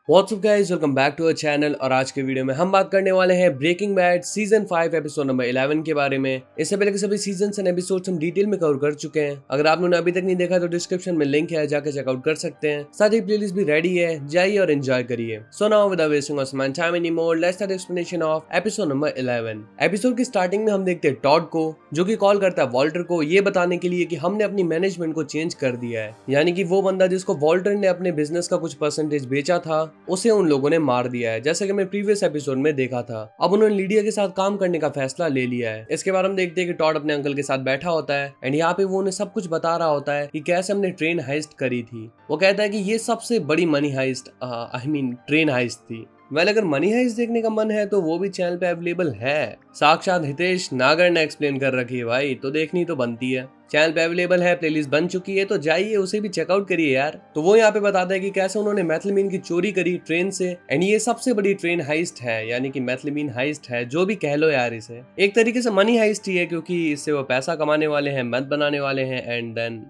WhatsApp guys, welcome back to our channel. और आज के वीडियो में हम बात करने वाले हैं breaking bad season 5 episode number 11 के बारे में। इससे पहले के सभी सीजन्स एंड एपिसोड्स हम डिटेल में कवर कर चुके हैं। अगर आपने उन्हें अभी तक नहीं देखा तो डिस्क्रिप्शन में लिंक है, जाकर चेकआउट कर सकते हैं। साथ ही प्लेलिस्ट भी रेडी है, जाइए और एंजॉय करिए। So now without wasting of time any more, let's start explanation of episode number 11। Episode की स्टार्टिंग में हम देखते हैं टॉड को, जो कि कॉल करता है वॉल्टर को ये बताने के लिए कि हमने अपनी मैनेजमेंट को चेंज कर दिया है। यानी कि वो बंदा जिसको वॉल्टर ने अपने बिजनेस का कुछ परसेंटेज बेचा था, उसे उन लोगों ने मार दिया है, जैसे कि मैं प्रीवियस एपिसोड में देखा था। अब उन्होंने लीडिया के साथ काम करने का फैसला ले लिया है। इसके बाद हम देखते हैं कि टॉड अपने अंकल के साथ बैठा होता है एंड यहाँ पे वो उन्हें सब कुछ बता रहा होता है कि कैसे हमने ट्रेन हाइस्ट करी थी। वो कहता है कि ये सबसे बड़ी मनी हाइस्ट ट्रेन हाइस्ट थी। वेल, अगर मनी हाइस्ट देखने का मन है तो वो भी चैनल पे अवेलेबल है। साक्षात हितेश नागर ने एक्सप्लेन कर रखी है भाई, तो देखनी तो बनती है। चैनल पे अवेलेबल है, प्लेलिस्ट बन चुकी है, तो जाइए उसे भी चेकआउट करिए यार। तो वो यहाँ पे बताता है कि कैसे उन्होंने मैथिलमीन की चोरी करी ट्रेन से एंड ये सबसे बड़ी ट्रेन हाइस्ट है, यानी कि मैथिलमीन हाइस्ट है, जो भी कह लो यार। इसे एक तरीके से मनी हाइस्ट ही है, क्योंकि इससे वो पैसा कमाने वाले हैं, मत बनाने वाले हैं। एंड देन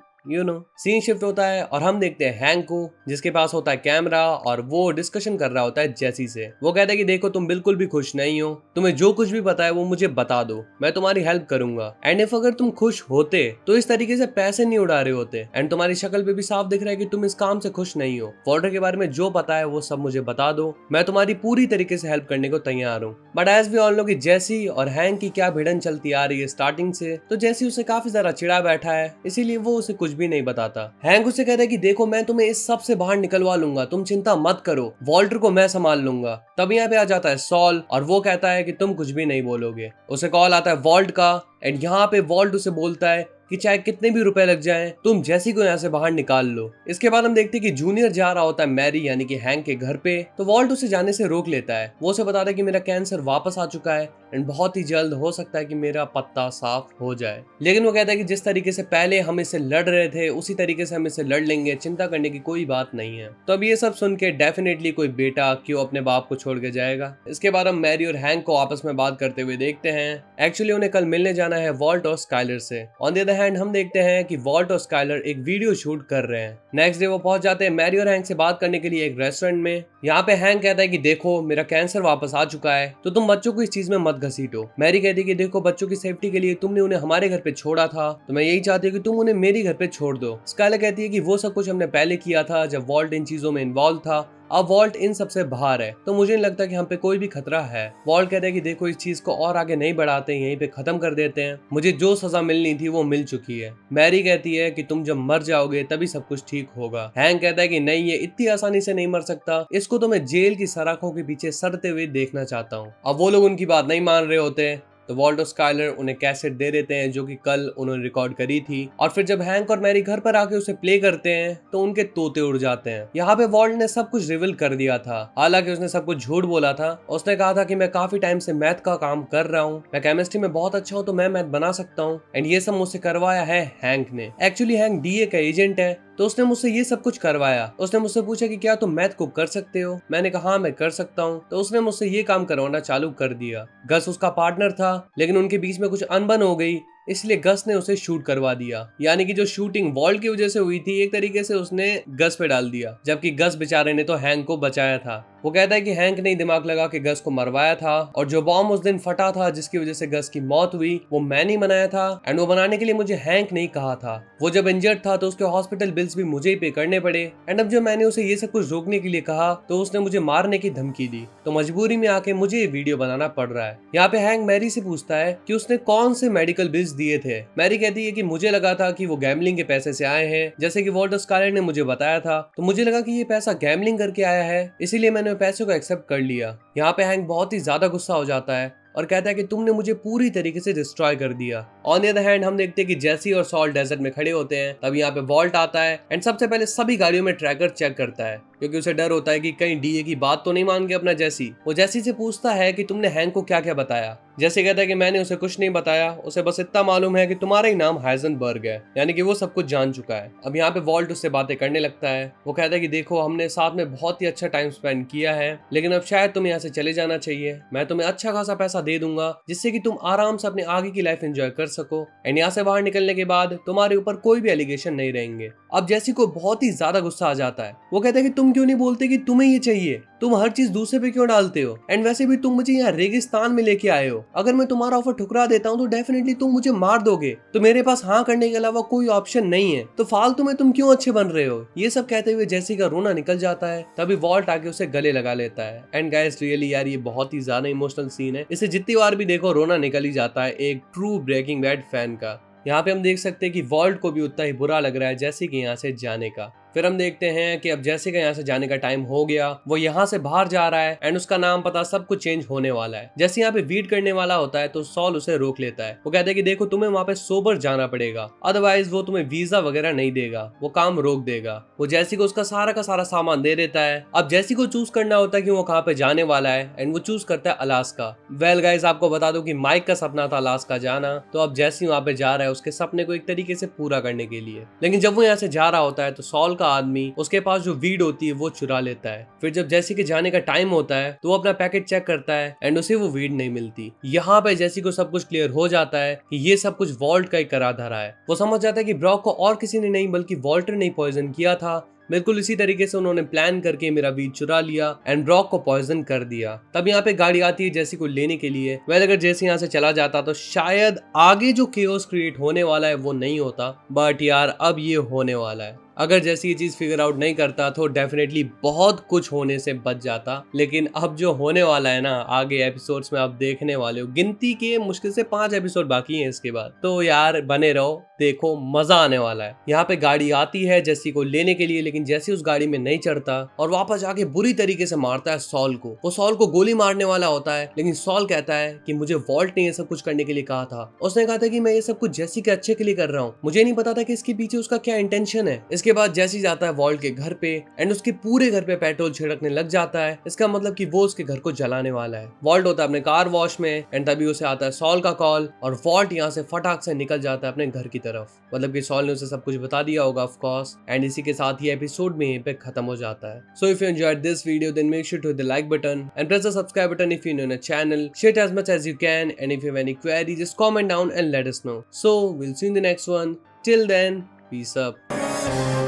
सीन शिफ्ट होता है और हम देखते हैं हैंक को, जिसके पास होता है कैमरा और वो डिस्कशन कर रहा होता है जेसी से। वो कहता है कि देखो, तुम बिल्कुल भी खुश नहीं हो, तुम्हें जो कुछ भी पता है वो मुझे बता दो, मैं तुम्हारी हेल्प करूंगा। एंड इफ अगर तुम खुश होते तो इस तरीके से पैसे नहीं उड़ा रहे होते। एंड तुम्हारी शक्ल पे भी साफ दिख रहा है कि तुम इस काम से खुश नहीं हो। वॉल्टर के बारे में जो पता है वो सब मुझे बता दो, मैं तुम्हारी पूरी तरीके से हेल्प करने को तैयार हूँ। But as we all know कि जेसी और हैंक की क्या भिड़न चलती आ रही है स्टार्टिंग से, तो जेसी उसे काफी ज्यादा चिढ़ा बैठा है, इसीलिए वो उसे कुछ भी नहीं बताता। हैंक उसे कहता है कि देखो, मैं तुम्हें इस सब से बाहर निकलवा लूंगा, तुम चिंता मत करो, वॉल्टर को मैं संभाल लूंगा। तब यहाँ पे आ जाता है सॉल और वो कहता है कि तुम कुछ भी नहीं बोलोगे। उसे कॉल आता है वॉल्ट का एंड यहाँ पे वॉल्ट उसे बोलता है कि चाहे कितने भी रुपए लग जाएं, तुम जेसी को यहाँ से बाहर निकाल लो। इसके बाद हम देखते हैं कि जूनियर जा रहा होता है मैरी यानी कि हैंक के घर पे, तो वॉल्ट उसे जाने से रोक लेता है। वो उसे बताता है कि मेरा कैंसर वापस आ चुका है एंड बहुत ही जल्द हो सकता है कि मेरा पत्ता साफ हो जाए। लेकिन वो कहता है कि जिस तरीके से पहले हम इससे लड़ रहे थे उसी तरीके से हम इससे लड़ लेंगे, चिंता करने की कोई बात नहीं है। तो अब ये सब सुन के डेफिनेटली कोई बेटा क्यों अपने बाप को छोड़ के जाएगा। इसके बाद हम मैरी और हैंक को आपस में बात करते हुए देखते हैं। एक्चुअली उन्हें कल मिलने जाना है वॉल्ट और स्काइलर से। ऑन द अदर हैंड हम देखते हैं कि वॉल्ट और स्काइलर एक वीडियो शूट कर रहे हैं। नेक्स्ट डे वो पहुंच जाते हैं मैरी और हैंक से बात करने के लिए एक रेस्टोरेंट में। यहाँ पे हैंक कहता है कि देखो, मेरा कैंसर वापस आ चुका है, तो तुम बच्चों को इस चीज में मत घसीटो। मैरी कहती है कि देखो, बच्चों की सेफ्टी के लिए तुमने उन्हें हमारे घर पे छोड़ा था, तो मैं यही चाहती हूँ कि तुम उन्हें मेरी घर पे छोड़ दो। स्काइलर कहती है कि वो सब कुछ हमने पहले किया था जब वॉल्ट इन चीजों में इन्वॉल्व था, अब वॉल्ट इन सबसे बाहर है, तो मुझे नहीं लगता कि हम पे कोई भी खतरा है। वॉल्ट कहता है कि देखो, इस चीज को और आगे नहीं बढ़ाते, यहीं पे खत्म कर देते हैं, मुझे जो सजा मिलनी थी वो मिल चुकी है। मैरी कहती है कि तुम जब मर जाओगे तभी सब कुछ ठीक होगा। हैंक कहता है कि नहीं, ये इतनी आसानी से नहीं मर सकता, इसको तो मैं जेल की सलाखों के पीछे सड़ते हुए देखना चाहता हूँ। अब वो लोग उनकी बात नहीं मान रहे होते, तो वॉल्ट और स्काइलर उन्हें कैसेट दे देते हैं जो कि कल उन्होंने रिकॉर्ड करी थी। और फिर जब हैंक और मैरी घर पर आके उसे प्ले करते हैं तो उनके तोते उड़ जाते हैं। यहाँ पे वॉल्ट ने सब कुछ रिवील कर दिया था, हालांकि उसने सब कुछ झूठ बोला था। उसने कहा था कि मैं काफी टाइम से मैथ का काम कर रहा हूँ, मैं केमिस्ट्री में बहुत अच्छा हूँ, तो मैं मैथ बना सकता हूँ। एंड ये सब मुझसे करवाया है हैंक ने। एक्चुअली हैंक डीए का एजेंट है, तो उसने मुझसे ये सब कुछ करवाया। उसने मुझसे पूछा कि क्या तुम मैथ को कर सकते हो, मैंने कहा हाँ मैं कर सकता हूँ, तो उसने मुझसे ये काम करवाना चालू कर दिया। गस उसका पार्टनर था, लेकिन उनके बीच में कुछ अनबन हो गई, इसलिए गस ने उसे शूट करवा दिया। यानी कि जो शूटिंग वॉल्ट की वजह से हुई थी, एक तरीके से उसने गस पे डाल दिया, जबकि गस बेचारे ने तो हैंक को बचाया था। वो कहता है कि हैंक ने दिमाग लगा के गस को मरवाया था, और जो बॉम्ब उस दिन फटा था जिसकी वजह से गस की मौत हुई, वो मैंने ही बनाया था। एंड वो बनाने के लिए मुझे हैंक नहीं कहा था। वो जब इंजर्ड था तो उसके हॉस्पिटल बिल्स भी मुझे ही पे करने पड़े। एंड अब जब मैंने उसे ये सब कुछ रोकने के लिए कहा तो उसने मुझे मारने की धमकी दी, तो मजबूरी में आके मुझे ये वीडियो बनाना पड़ रहा है। यहाँ पे हैंक मैरी से पूछता है कि उसने कौन से मेडिकल बिल्स दिए थे। मैरी कहती है कि मुझे लगा था कि वो गैम्बलिंग के पैसे से आए हैं, जैसे कि वॉल्टर स्काइलर ने मुझे बताया था, तो मुझे लगा कि ये पैसा गैम्बलिंग करके आया है, इसीलिए मैंने पैसे को एक्सेप्ट कर लिया। यहाँ पे हैंक बहुत ही ज्यादा गुस्सा हो जाता है और कहता है कि तुमने मुझे पूरी तरीके से डिस्ट्रॉय कर दिया। ऑन द अदर हैंड हम देखते हैं कि जेसी और सॉल डेजर्ट में खड़े होते हैं। तब यहाँ पे वॉल्ट आता है एंड सबसे पहले सभी गाड़ियों में ट्रैकर चेक करता है, क्योंकि उसे डर होता है कि कहीं डीए की बात तो नहीं मान गया अपना जेसी। वो जेसी से पूछता है कि तुमने हैंक को क्या क्या बताया। जेसी कहता है कि मैंने उसे कुछ नहीं बताया, उसे बस इतना मालूम है कि तुम्हारा ही नाम हाइजेनबर्ग है, यानी कि वो सब कुछ जान चुका है। अब यहाँ पे वॉल्ट उससे बातें करने लगता है। वो कहता है कि देखो, हमने साथ में बहुत ही अच्छा टाइम स्पेंड किया है, लेकिन अब शायद तुम्हें यहाँ से चले जाना चाहिए। मैं तुम्हें अच्छा खासा पैसा दे दूंगा जिससे कि तुम आराम से अपने आगे की लाइफ एंजॉय कर सको, एंड यहाँ से बाहर निकलने के बाद तुम्हारे ऊपर कोई भी एलिगेशन नहीं रहेंगे। अब जेसी को बहुत ही ज्यादा गुस्सा आ जाता है। वो कहता है कि तुम क्यों नहीं बोलते कि तुम्हें ये चाहिए। तुम हर चीज दूसरे पे क्यों डालते हो? एंड वैसे भी तुम मुझे यहाँ रेगिस्तान में लेके आए हो, अगर मैं तुम्हारा ऑफर ठुकरा देता हूँ तो डेफिनेटली तुम मुझे मार दोगे, तो मेरे पास हाँ करने के अलावा कोई ऑप्शन नहीं है, तो फालतू में तुम क्यों अच्छे बन रहे हो? ये सब कहते हुए जैसी का रोना निकल जाता है, तभी वॉल्ट आके उसे गले लगा लेता है। एंड गाइस रियली यार ये बहुत ही ज्यादा इमोशनल सीन है, इसे जितनी बार भी देखो रोना निकल ही जाता है एक ट्रू ब्रेकिंग बैड फैन का। यहाँ पे हम देख सकते हैं कि वॉल्ट को भी उतना ही बुरा लग रहा है जैसे कि यहाँ से जाने का। फिर हम देखते हैं कि अब जैसे का यहाँ से जाने का टाइम हो गया, वो यहाँ से बाहर जा रहा है एंड उसका नाम पता सब कुछ चेंज होने वाला है। जैसे यहाँ पे वीट करने वाला होता है तो सॉल उसे रोक लेता है। वो कहता है कि देखो तुम्हें वहाँ पे सोबर जाना पड़ेगा, अदरवाइज वो तुम्हें वीजा वगैरह नहीं देगा, वो काम रोक देगा। वो जैसी को उसका सारा का सारा सामान दे देता है। अब जैसी को चूज करना होता है कि वो कहाँ पे जाने वाला है एंड वो चूज करता है अलास्का। वेल गाइस आपको बता दो कि माइक का सपना था अलास्का जाना, तो अब जैसी वहाँ पे जा रहा है उसके सपने को एक तरीके से पूरा करने के लिए। लेकिन जब वो यहाँ से जा रहा होता है तो सॉल का आदमी उसके पास जो वीड होती है वो चुरा लेता है। फिर जब जैसी के जाने का टाइम होता है तो वो अपना पैकेट चेक करता है एंड उसे वो वीड नहीं मिलती। यहाँ पे जैसी को सब कुछ क्लियर हो जाता है कि ये सब कुछ वॉल्ट का ही करा धरा है। वो समझ जाता है कि ब्रॉक को और किसी ने नहीं बल्कि वॉल्टर ने पॉइजन किया था। बिल्कुल इसी तरीके से उन्होंने प्लान करके मेरा वीड चुरा लिया एंड ब्रॉक को पॉइजन कर दिया। तब यहाँ पे गाड़ी आती है जैसी को लेने के लिए। वेल अगर जैसी यहाँ से चला जाता तो शायद आगे जो केओस क्रिएट होने वाला है वो नहीं होता, बट यार अब ये होने वाला है। अगर जैसी ये चीज फिगर आउट नहीं करता तो डेफिनेटली बहुत कुछ होने से बच जाता। लेकिन अब जो होने वाला है ना आगे एपिसोड्स में आप देखने वाले हो, गिनती के मुश्किल से 5 एपिसोड बाकी हैं इसके बाद, तो यार बने रहो, देखो मजा आने वाला है। यहाँ पे गाड़ी आती है जैसी को लेने के लिए, लेकिन जैसी उस गाड़ी में नहीं चढ़ता और वापस जाके बुरी तरीके से मारता है सॉल को। वो सॉल को गोली मारने वाला होता है, लेकिन सॉल कहता है कि मुझे वॉल्ट ने ये सब कुछ करने के लिए कहा था। उसने कहा था कि मैं ये सब कुछ जैसी के अच्छे के लिए कर रहा हूँ, मुझे नहीं पता था कि इसके पीछे उसका क्या इंटेंशन है। इसके बाद जैसी जाता है वॉल्ट के घर पे एंड उसके पूरे घर पे पेट्रोल छिड़कने लग जाता है। इसका मतलब कि वो उसके घर को जलाने वाला है। वॉल्ट होता है अपने कार वॉश में एंड तभी उसे आता है सॉल का कॉल और वॉल्ट यहाँ से फटाक से निकल जाता है अपने घर की तरफ। मतलब कि सॉल ने उसे सब कुछ बता दिया होगा ऑफ कोर्स। एंड इसी के साथ ही एपिसोड में यहीं पे खत्म हो जाता है। So if you enjoyed this video then make sure to hit the like button and press the subscribe button if you new in the channel. Share as much as you can and if you have any query just comment down and let us know. So we'll see you in the next one. Till then, peace up.